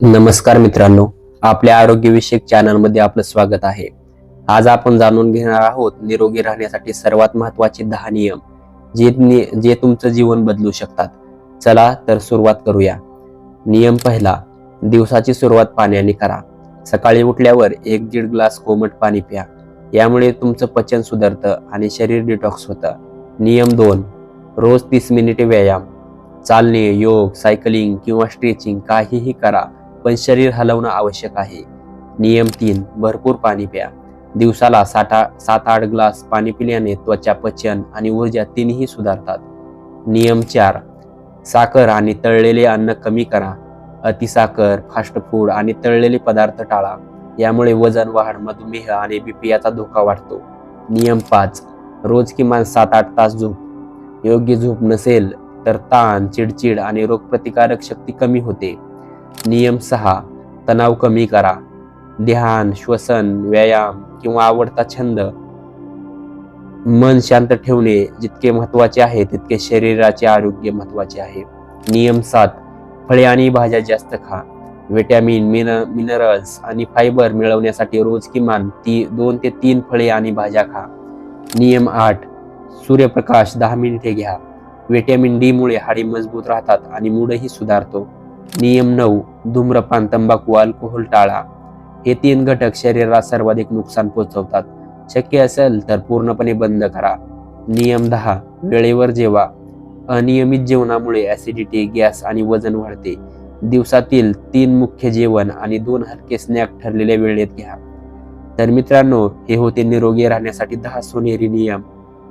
नमस्कार मित्रांनो, आपल्या आरोग्यविषयक चॅनलमध्ये आपलं स्वागत आहे. आज आपण जाणून घेणार आहोत निरोगी राहण्यासाठी सर्वात महत्त्वाचे 10 नियम जे तुमचं जीवन बदलू शकतात. चला तर सुरुवात करूया. नियम पहिला, दिवसाची सुरुवात पाण्याने करा. सकाळी उठल्यावर 1-1.5 ग्लास कोमट पाणी प्या. यामुळे तुमचं पचन सुधारतं आणि शरीर डिटॉक्स होतं. नियम 2, रोज 30 मिनिटे व्यायाम. चालणे, योग, सायकलिंग किंवा स्ट्रेचिंग काहीही करा, पण शरीर हलवणं आवश्यक आहे. नियम 3, भरपूर पाणी प्या. दिवसाला 7-8 ग्लास पाणी पिल्याने त्वचा, पचन आणि ऊर्जा तिन्ही सुधारतात. नियम 4, साखर आणि तळलेले अन्न कमी करा. अतिसाखर, फास्ट फूड आणि तळलेले पदार्थ टाळा. यामुळे वजन वाढ, मधुमेह आणि बीपी याचा धोका वाढतो. नियम 5, रोज किमान 7-8 तास झोप. योग्य झोप नसेल तर ताण, चिडचिड आणि रोगप्रतिकारक शक्ती कमी होते. नियम 6, तणाव कमी करा. ध्यान, श्वसन, व्यायाम किंवा आवडता छंद. मन शांत ठेवणे जितके महत्त्वाचे आहे तितके शरीराचे आरोग्य महत्त्वाचे आहे. नियम 7, फळे आणि भाज्या जास्त खा. विटॅमिन, मिनरल्स आणि फायबर मिळवण्यासाठी रोज किमान 2 ते 3 फळे आणि भाज्या खा. नियम 8, सूर्यप्रकाश 10 मिनिटे घ्या. विटॅमिन डी मुळे हाडे मजबूत राहतात आणि मूडही सुधारतो. नियम 9, धूम्रपान, तंबाखू, अल्कोहोल टाळा. हे 3 घटक शरीराला सर्वाधिक नुकसान पोहोचवतात. शक्य असेल तर पूर्णपणे बंद करा. नियम 10, वेळेवर जेवा. अनियमित जेवणामुळे ऍसिडिटी, गॅस आणि वजन वाढते. दिवसातील 3 मुख्य जेवण आणि 2 हलके स्नॅक ठरलेल्या वेळेत घ्या. तर मित्रांनो, हे होते निरोगी राहण्यासाठी 10 सोनेरी नियम.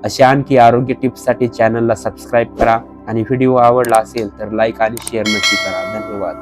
अशा आणखी आरोग्य टिप्ससाठी चॅनलला सबस्क्राईब करा आणि व्हिडिओ आवडला असेल तर लाईक आणि शेअर नक्की करा. धन्यवाद.